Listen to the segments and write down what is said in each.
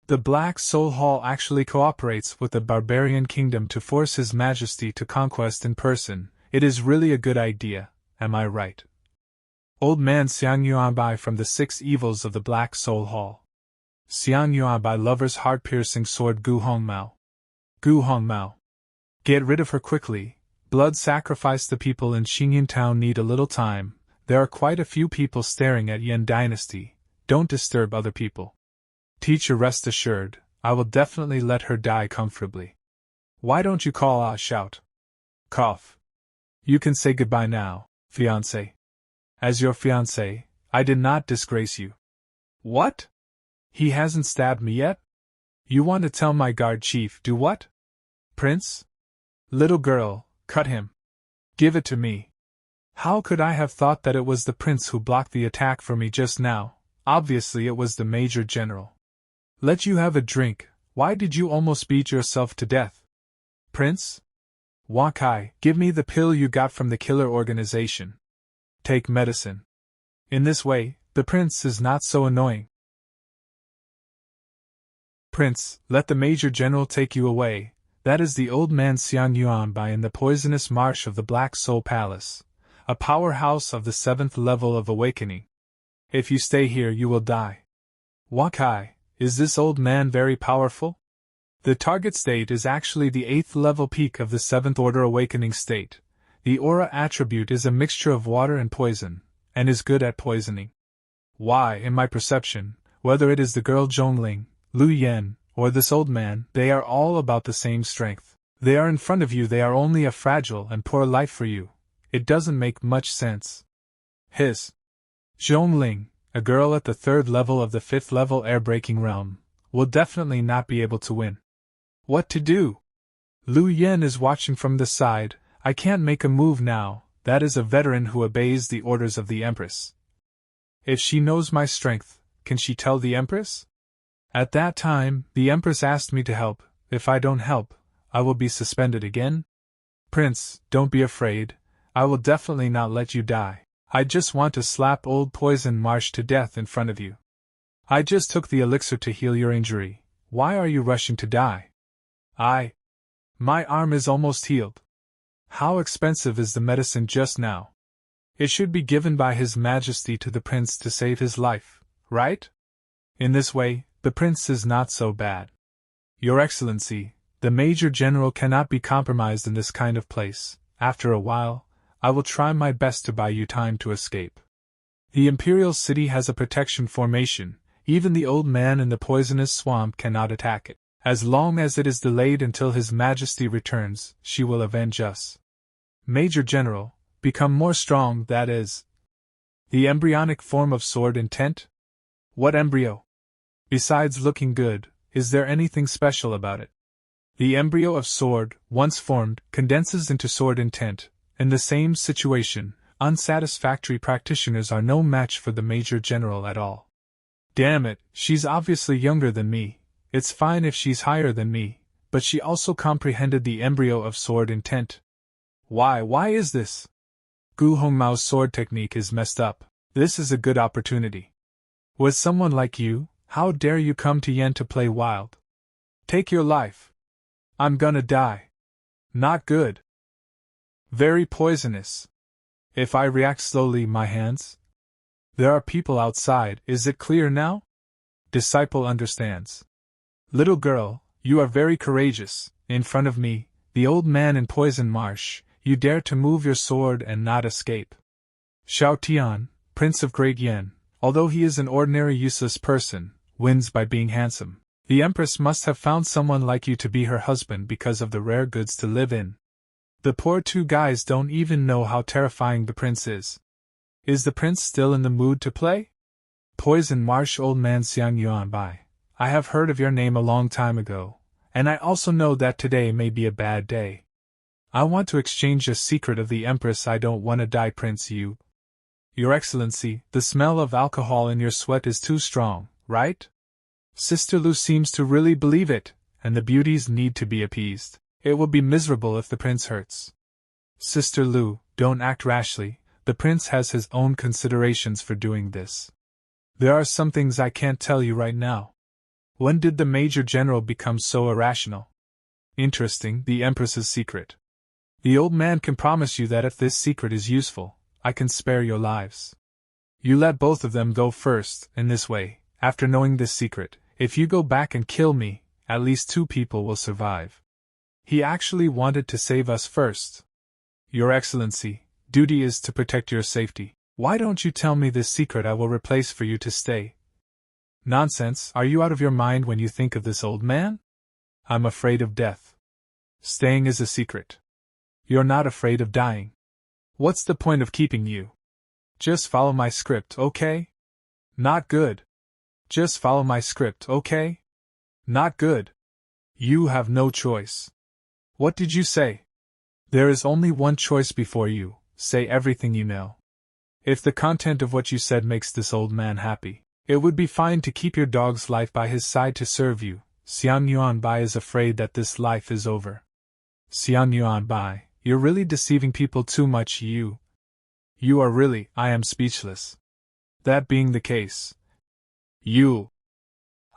The Black Soul Hall actually cooperates with the barbarian kingdom to force His Majesty to conquest in person. It is really a good idea, am I right? Old Man Xiang Yuanbai from the Six Evils of the Black Soul Hall. Xiang Yuanbai lover's heart-piercing sword Gu Hongmao. Gu Hongmao. Get rid of her quickly. Blood sacrifice. The people in Xingyan town need a little time. There are quite a few people staring at Yan Dynasty. Don't disturb other people. Teacher, rest assured, I will definitely let her die comfortably. Why don't you call out, shout? Cough. You can say goodbye now, fiancé. As your fiancé, I did not disgrace you. What? He hasn't stabbed me yet? You want to tell my guard chief do what? Prince? Little girl, cut him. Give it to me. How could I have thought that it was the prince who blocked the attack for me just now? Obviously it was the Major General. Let you have a drink. Why did you almost beat yourself to death? Prince? Wakai, give me the pill you got from the killer organization. Take medicine. In this way, the prince is not so annoying. Prince, let the Major General take you away. That is the old man Xiang Yuanbai in the poisonous marsh of the Black Soul Palace, a powerhouse of the 7th level of awakening. If you stay here you will die. Wakai, is this old man very powerful? The target state is actually the 8th level peak of the 7th order awakening state. The aura attribute is a mixture of water and poison, and is good at poisoning. Why, in my perception, whether it is the girl Zhongling, Lu Yan, or this old man, they are all about the same strength. They are in front of you, they are only a fragile and poor life for you. It doesn't make much sense. His Zhongling, a girl at the 3rd level of the 5th level air-breaking realm, will definitely not be able to win. What to do? Lu Yan is watching from the side. I can't make a move now. That is a veteran who obeys the orders of the Empress. If she knows my strength, can she tell the Empress? At that time, the Empress asked me to help. If I don't help, I will be suspended again. Prince, don't be afraid. I will definitely not let you die. I just want to slap old Poison Marsh to death in front of you. I just took the elixir to heal your injury. Why are you rushing to die? My arm is almost healed. How expensive is the medicine just now? It should be given by His Majesty to the prince to save his life, right? In this way, the prince is not so bad. Your Excellency, the Major General cannot be compromised in this kind of place. After a while, I will try my best to buy you time to escape. The Imperial City has a protection formation. Even the old man in the poisonous swamp cannot attack it. As long as it is delayed until His Majesty returns, she will avenge us. Major General, become more strong, that is. The embryonic form of sword intent? What embryo? Besides looking good, is there anything special about it? The embryo of sword, once formed, condenses into sword intent. In the same situation, unsatisfactory practitioners are no match for the Major General at all. Damn it, she's obviously younger than me. It's fine if she's higher than me, but she also comprehended the embryo of sword intent. Why is this? Gu Hongmao's sword technique is messed up. This is a good opportunity. With someone like you, how dare you come to Yen to play wild? Take your life. I'm gonna die. Not good. Very poisonous. If I react slowly, my hands? There are people outside, is it clear now? Disciple understands. Little girl, you are very courageous. In front of me, the old man in Poison Marsh, you dare to move your sword and not escape. Xiao Tian, Prince of Great Yan, although he is an ordinary useless person, wins by being handsome. The Empress must have found someone like you to be her husband because of the rare goods to live in. The poor two guys don't even know how terrifying the prince is. Is the prince still in the mood to play? Poison Marsh, old man Xiang Yuanbai, I have heard of your name a long time ago, and I also know that today may be a bad day. I want to exchange a secret of the Empress. I don't want to die, Prince. Your Excellency, the smell of alcohol in your sweat is too strong, right? Sister Lu seems to really believe it, and the beauties need to be appeased. It will be miserable if the prince hurts. Sister Lu, don't act rashly. The prince has his own considerations for doing this. There are some things I can't tell you right now. When did the Major General become so irrational? Interesting, the Empress's secret. The old man can promise you that if this secret is useful, I can spare your lives. You let both of them go first, in this way, after knowing this secret, if you go back and kill me, at least 2 people will survive. He actually wanted to save us first. Your Excellency, duty is to protect your safety. Why don't you tell me this secret I will replace for you to stay? Nonsense, are you out of your mind when you think of this old man? I'm afraid of death. Staying is a secret. You're not afraid of dying. What's the point of keeping you? Just follow my script, okay? Not good. Just follow my script, okay? Not good. You have no choice. What did you say? There is only one choice before you, say everything you know. If the content of what you said makes this old man happy, it would be fine to keep your dog's life by his side to serve you. Xian Yuanbai is afraid that this life is over. Xian Yuanbai, you're really deceiving people too much, You are really, I am speechless. That being the case.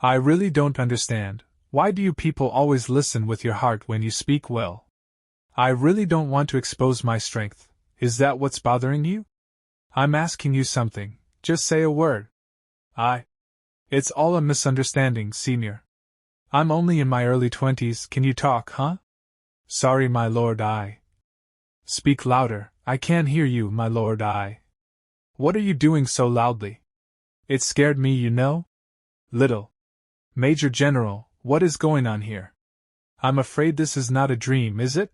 I really don't understand, why do you people always listen with your heart when you speak well? I really don't want to expose my strength, is that what's bothering you? I'm asking you something, just say a word. It's all a misunderstanding, Senior. I'm only in my early 20s, can you talk, huh? Sorry, my lord, Speak louder, I can't hear you, my lord, What are you doing so loudly? It scared me, you know? Little Major General, what is going on here? I'm afraid this is not a dream, is it?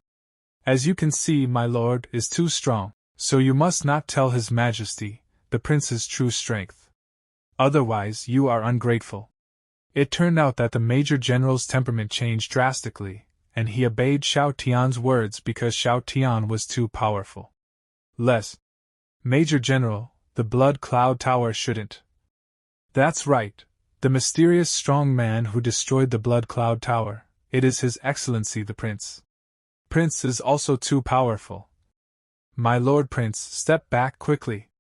As you can see, my lord is too strong, so you must not tell His Majesty the prince's true strength. Otherwise, you are ungrateful. It turned out that the Major General's temperament changed drastically, and he obeyed Xiao Tian's words because Xiao Tian was too powerful. Major General, the Blood Cloud Tower shouldn't. That's right, the mysterious strong man who destroyed the Blood Cloud Tower, it is His Excellency the Prince. Prince is also too powerful. My Lord Prince, step back quickly.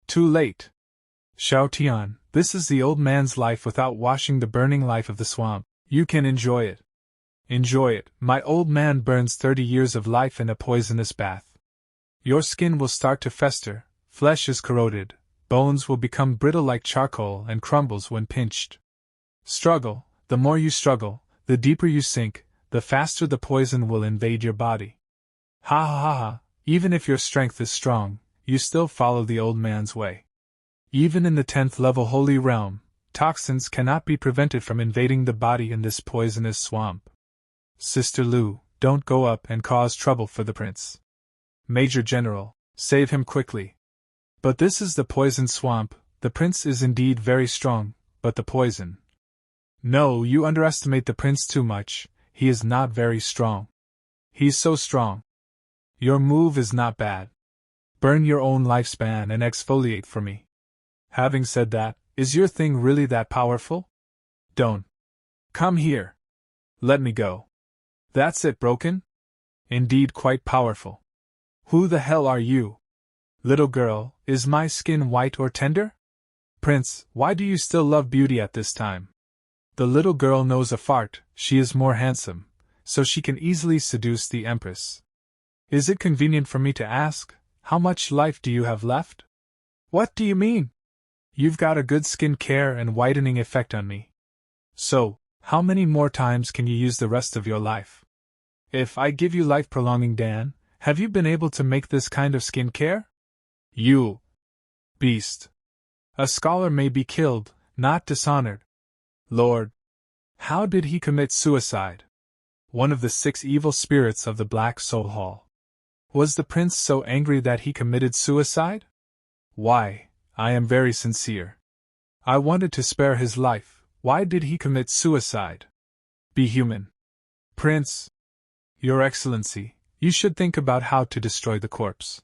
Too late. Xiao Tian, this is the old man's life without washing the burning life of the swamp. You can enjoy it. Enjoy it, my old man burns 30 years of life in a poisonous bath. Your skin will start to fester, flesh is corroded, bones will become brittle like charcoal and crumbles when pinched. Struggle, the more you struggle, the deeper you sink, the faster the poison will invade your body. Ha ha ha ha, even if your strength is strong, you still follow the old man's way. Even in the 10th level holy realm, toxins cannot be prevented from invading the body in this poisonous swamp. Sister Lu, don't go up and cause trouble for the prince. Major General, save him quickly. But this is the poison swamp, the prince is indeed very strong, but the poison. No, you underestimate the prince too much, he is not very strong. He's so strong. Your move is not bad. Burn your own lifespan and exfoliate for me. Having said that, is your thing really that powerful? Don't. Come here. Let me go. That's it, broken? Indeed quite powerful. Who the hell are you? Little girl, is my skin white or tender? Prince, why do you still love beauty at this time? The little girl knows a fart, she is more handsome, so she can easily seduce the Empress. Is it convenient for me to ask, how much life do you have left? What do you mean? You've got a good skin care and whitening effect on me. So, how many more times can you use the rest of your life? If I give you life-prolonging Dan, have you been able to make this kind of skin care? You beast. A scholar may be killed, not dishonored. Lord, how did he commit suicide? One of the 6 evil spirits of the Black Soul Hall. Was the prince so angry that he committed suicide? Why? I am very sincere. I wanted to spare his life, why did he commit suicide? Be human. Prince. Your Excellency, you should think about how to destroy the corpse.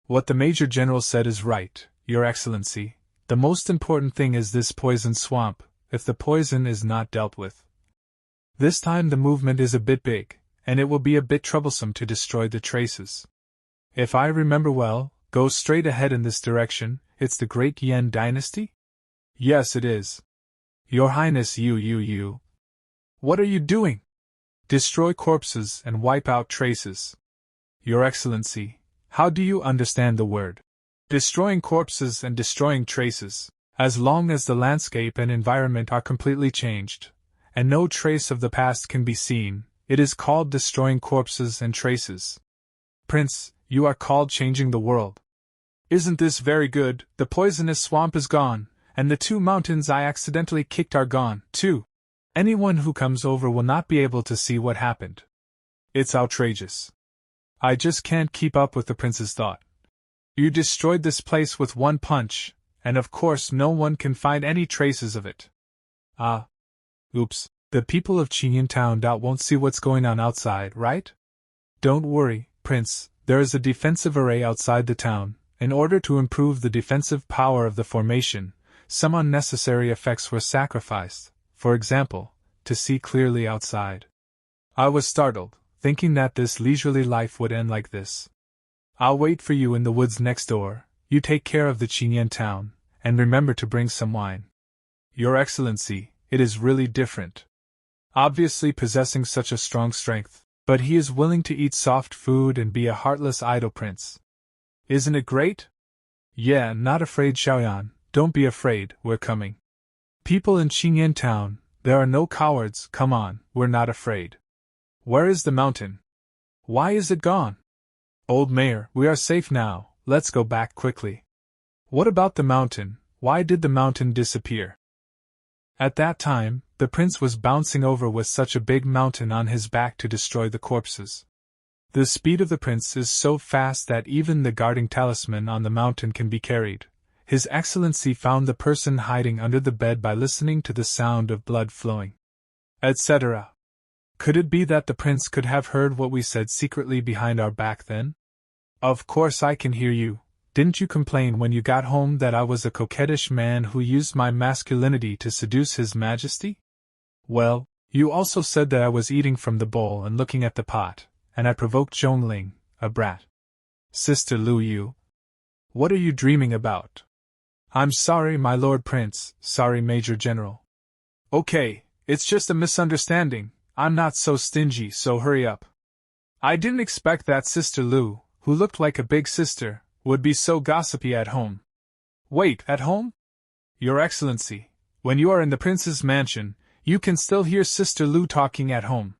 What the Major General said is right, Your Excellency. The most important thing is this poison swamp, if the poison is not dealt with. This time the movement is a bit big, and it will be a bit troublesome to destroy the traces. If I remember well, go straight ahead in this direction, it's the Great Yan Dynasty? Yes, it is. Your Highness, you. What are you doing? Destroy corpses and wipe out traces. Your Excellency, how do you understand the word? Destroying corpses and destroying traces. As long as the landscape and environment are completely changed, and no trace of the past can be seen, it is called destroying corpses and traces. Prince, you are called changing the world. Isn't this very good? The poisonous swamp is gone, and the 2 mountains I accidentally kicked are gone, too. Anyone who comes over will not be able to see what happened. It's outrageous. I just can't keep up with the prince's thought. You destroyed this place with 1 punch, and of course no one can find any traces of it. Ah. Oops, the people of Xian Town won't see what's going on outside, right? Don't worry, Prince, there is a defensive array outside the town. In order to improve the defensive power of the formation, some unnecessary effects were sacrificed, for example, to see clearly outside. I was startled, thinking that this leisurely life would end like this. I'll wait for you in the woods next door. You take care of the Xian Town, and remember to bring some wine. Your Excellency, it is really different. Obviously possessing such a strong strength, but he is willing to eat soft food and be a heartless idle prince. Isn't it great? Yeah, not afraid, Xiaoyan, don't be afraid, we're coming. People in Xian Town, there are no cowards, come on, we're not afraid. Where is the mountain? Why is it gone? Old Mayor, we are safe now, let's go back quickly. What about the mountain? Why did the mountain disappear? At that time, the prince was bouncing over with such a big mountain on his back to destroy the corpses. The speed of the prince is so fast that even the guarding talisman on the mountain can be carried. His Excellency found the person hiding under the bed by listening to the sound of blood flowing, etc. Could it be that the prince could have heard what we said secretly behind our back then? Of course I can hear you. Didn't you complain when you got home that I was a coquettish man who used my masculinity to seduce His Majesty? Well, you also said that I was eating from the bowl and looking at the pot, and I provoked Zhongling, a brat. Sister Lu Yu. What are you dreaming about? I'm sorry, my Lord Prince, sorry, Major General. Okay, it's just a misunderstanding, I'm not so stingy, so hurry up. I didn't expect that Sister Lu, who looked like a big sister, would be so gossipy at home. Wait, at home? Your Excellency, when you are in the prince's mansion, you can still hear Sister Lu talking at home.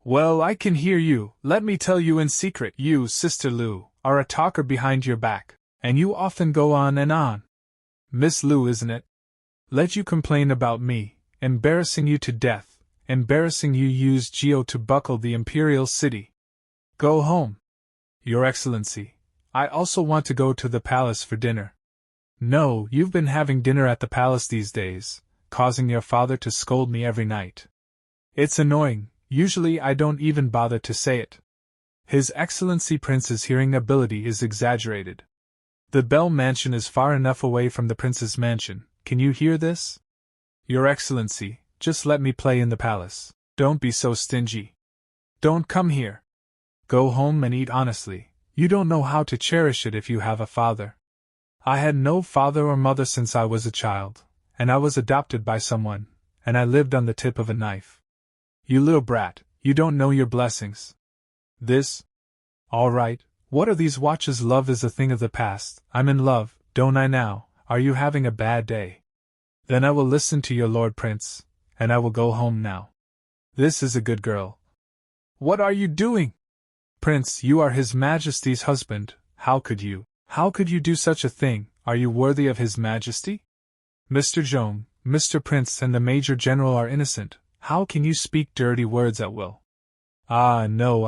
Well, I can hear you, let me tell you in secret, you, Sister Lu, are a talker behind your back, and you often go on and on. Miss Lu, isn't it? Let you complain about me, embarrassing you to death, embarrassing you use Geo to buckle the imperial city. Go home. Your Excellency, I also want to go to the palace for dinner. No, you've been having dinner at the palace these days, causing your father to scold me every night. It's annoying, usually I don't even bother to say it. His Excellency Prince's hearing ability is exaggerated. The Bell Mansion is far enough away from the Prince's mansion, can you hear this? Your Excellency, just let me play in the palace, don't be so stingy. Don't come here. Go home and eat honestly, you don't know how to cherish it if you have a father. I had no father or mother since I was a child, and I was adopted by someone, and I lived on the tip of a knife. You little brat, you don't know your blessings. This? All right, what are these watches? Love is a thing of the past, I'm in love, don't I now, are you having a bad day? Then I will listen to your Lord Prince, and I will go home now. This is a good girl. What are you doing? Prince, you are His Majesty's husband, how could you do such a thing, are you worthy of His Majesty? Mr. Zhong, Mr. Prince and the Major General are innocent, how can you speak dirty words at will? Ah, no,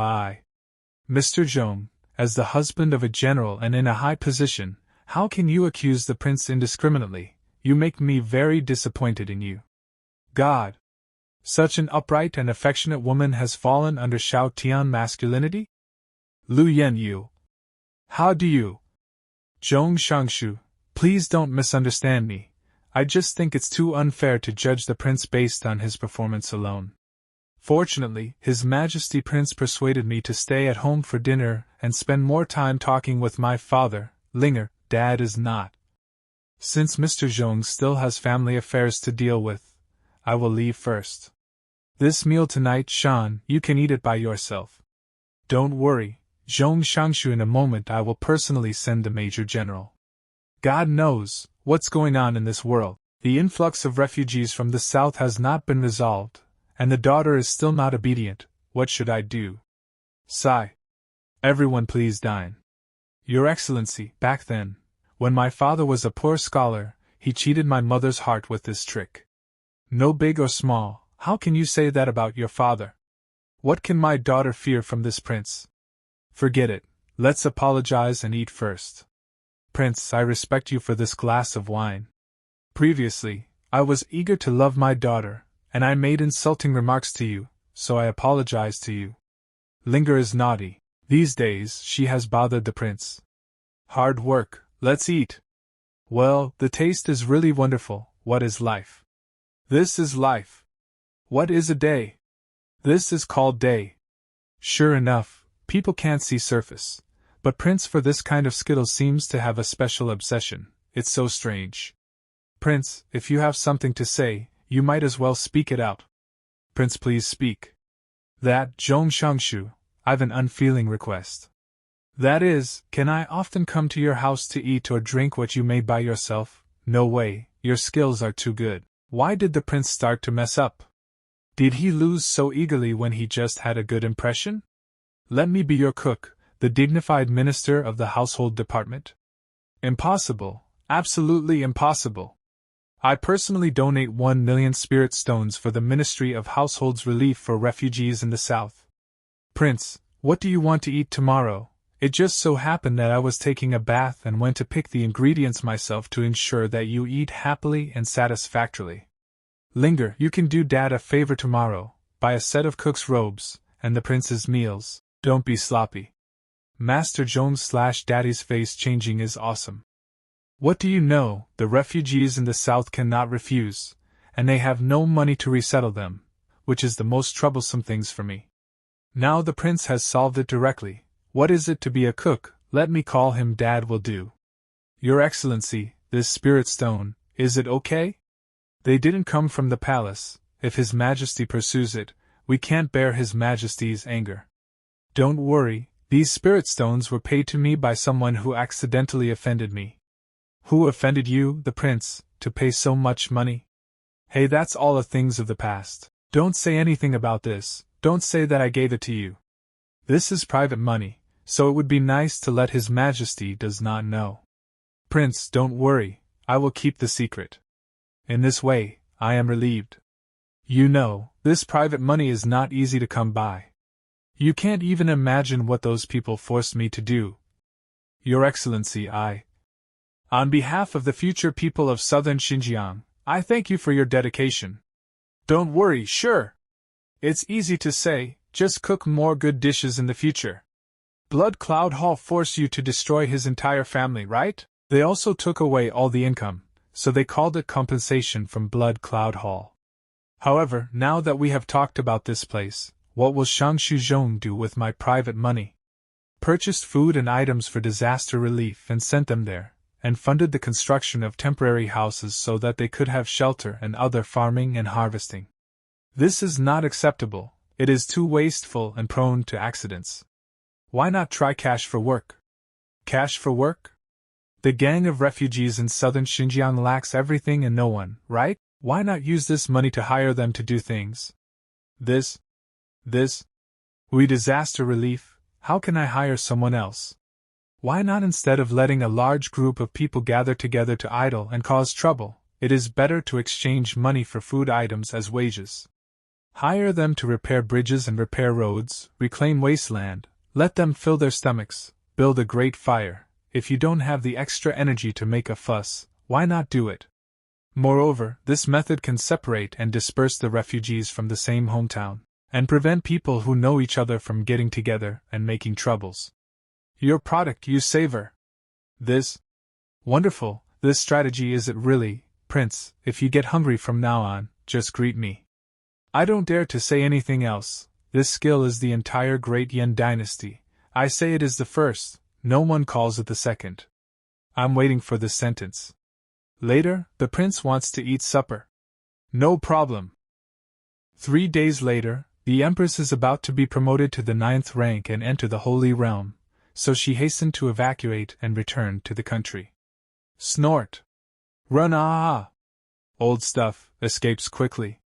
Mr. Zhong, as the husband of a general and in a high position, how can you accuse the prince indiscriminately? You make me very disappointed in you. God! Such an upright and affectionate woman has fallen under Xiao Tian masculinity? Lu Yenyu. How do you? Zhong Shangshu, please don't misunderstand me. I just think it's too unfair to judge the prince based on his performance alone. Fortunately, His Majesty Prince persuaded me to stay at home for dinner and spend more time talking with my father, Linger, Dad is not. Since Mr. Zhong still has family affairs to deal with, I will leave first. This meal tonight, Shan, you can eat it by yourself. Don't worry, Zhong Shangshu, in a moment I will personally send the Major General. God knows what's going on in this world. The influx of refugees from the south has not been resolved, and the daughter is still not obedient. What should I do? Sigh. Everyone please dine. Your Excellency, back then, when my father was a poor scholar, he cheated my mother's heart with this trick. No big or small, how can you say that about your father? What can my daughter fear from this prince? Forget it, let's apologize and eat first. Prince, I respect you for this glass of wine. Previously, I was eager to love my daughter, and I made insulting remarks to you, so I apologize to you. Linger is naughty. These days she has bothered the prince. Hard work, let's eat. Well, the taste is really wonderful. What is life? This is life. What is a day? This is called day. Sure enough, people can't see surface, but Prince for this kind of skittles seems to have a special obsession. It's so strange. Prince, if you have something to say, you might as well speak it out. Prince, please speak. That, Zhong Shangshu, I've an unfeeling request. That is, can I often come to your house to eat or drink what you made by yourself? No way, your skills are too good. Why did the prince start to mess up? Did he lose so eagerly when he just had a good impression? Let me be your cook, the dignified minister of the household department? Impossible, absolutely impossible. I personally donate 1 million spirit stones for the Ministry of Household's relief for refugees in the south. Prince, what do you want to eat tomorrow? It just so happened that I was taking a bath and went to pick the ingredients myself to ensure that you eat happily and satisfactorily. Linger, you can do Dad a favor tomorrow, buy a set of cook's robes, and the prince's meals. Don't be sloppy. Master Jones/Daddy's face changing is awesome. What do you know, the refugees in the south cannot refuse, and they have no money to resettle them, which is the most troublesome things for me. Now the prince has solved it directly. What is it to be a cook? Let me call him Dad will do. Your Excellency, this spirit stone, is it okay? They didn't come from the palace. If His Majesty pursues it, we can't bear His Majesty's anger. Don't worry, these spirit stones were paid to me by someone who accidentally offended me. Who offended you, the prince, to pay so much money? Hey, that's all the things of the past. Don't say anything about this, don't say that I gave it to you. This is private money, so it would be nice to let His Majesty does not know. Prince, don't worry, I will keep the secret. In this way, I am relieved. You know, this private money is not easy to come by. You can't even imagine what those people forced me to do. Your Excellency, on behalf of the future people of southern Xinjiang, I thank you for your dedication. Don't worry, sure. It's easy to say, just cook more good dishes in the future. Blood Cloud Hall forced you to destroy his entire family, right? They also took away all the income, so they called it compensation from Blood Cloud Hall. However, now that we have talked about this place, what will Shangshu Zhong do with my private money? Purchased food and items for disaster relief and sent them there, and funded the construction of temporary houses so that they could have shelter and other farming and harvesting. This is not acceptable, it is too wasteful and prone to accidents. Why not try cash for work? Cash for work? The gang of refugees in southern Xinjiang lacks everything and no one, right? Why not use this money to hire them to do things? We disaster relief, how can I hire someone else? Why not instead of letting a large group of people gather together to idle and cause trouble, it is better to exchange money for food items as wages. Hire them to repair bridges and repair roads, reclaim wasteland, let them fill their stomachs, build a great fire. If you don't have the extra energy to make a fuss, why not do it? Moreover, this method can separate and disperse the refugees from the same hometown, and prevent people who know each other from getting together and making troubles. Your product you savor. This? Wonderful, this strategy is it really, Prince. If you get hungry from now on, just greet me. I don't dare to say anything else. This skill is the entire Great Yan Dynasty. I say it is the first, no one calls it the second. I'm waiting for this sentence. Later, the prince wants to eat supper. No problem. 3 days later, the Empress is about to be promoted to the 9th rank and enter the Holy Realm, so she hastened to evacuate and return to the country. Snort! Run ah! Old stuff escapes quickly.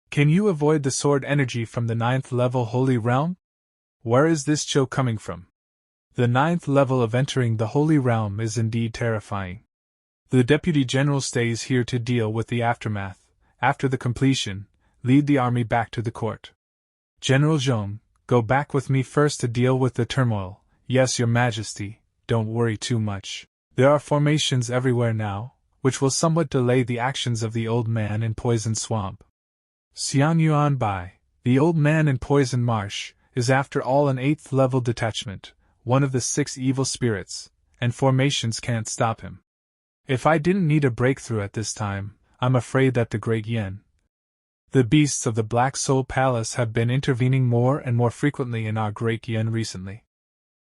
Can you avoid the sword energy from the 9th level Holy Realm? Where is this chill coming from? The 9th level of entering the Holy Realm is indeed terrifying. The Deputy General stays here to deal with the aftermath. After the completion, lead the army back to the court. General Zhong, go back with me first to deal with the turmoil. Yes, Your Majesty, don't worry too much. There are formations everywhere now, which will somewhat delay the actions of the old man in Poison Swamp. Xian Yuan Bai, the old man in Poison Marsh, is after all an 8th level detachment, one of the 6 evil spirits, and formations can't stop him. If I didn't need a breakthrough at this time, I'm afraid that the Great Yan, the beasts of the Black Soul Palace, have been intervening more and more frequently in our Great Yan recently.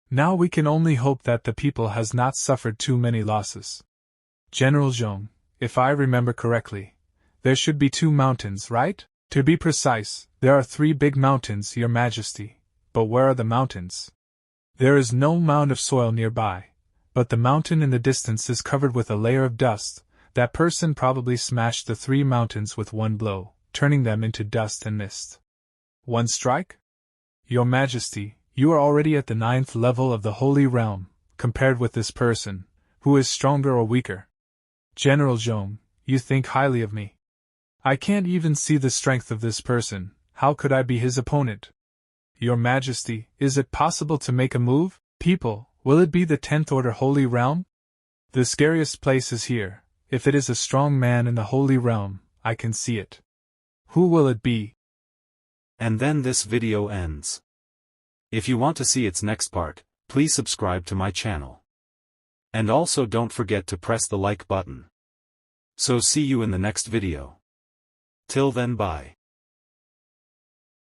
Now we can only hope that the people has not suffered too many losses. General Zhong, if I remember correctly, there should be 2 mountains, right? To be precise, there are 3 big mountains, Your Majesty, but where are the mountains? There is no mound of soil nearby, but the mountain in the distance is covered with a layer of dust. That person probably smashed the 3 mountains with one blow, turning them into dust and mist. One strike? Your Majesty, you are already at the 9th level of the Holy Realm, compared with this person, who is stronger or weaker. General Zhong, you think highly of me. I can't even see the strength of this person, how could I be his opponent? Your Majesty, is it possible to make a move? People, will it be the 10th Order Holy Realm? The scariest place is here. If it is a strong man in the Holy Realm, I can see it. Who will it be? And then this video ends. If you want to see its next part, please subscribe to my channel. And also don't forget to press the like button. So see you in the next video. Till then, bye.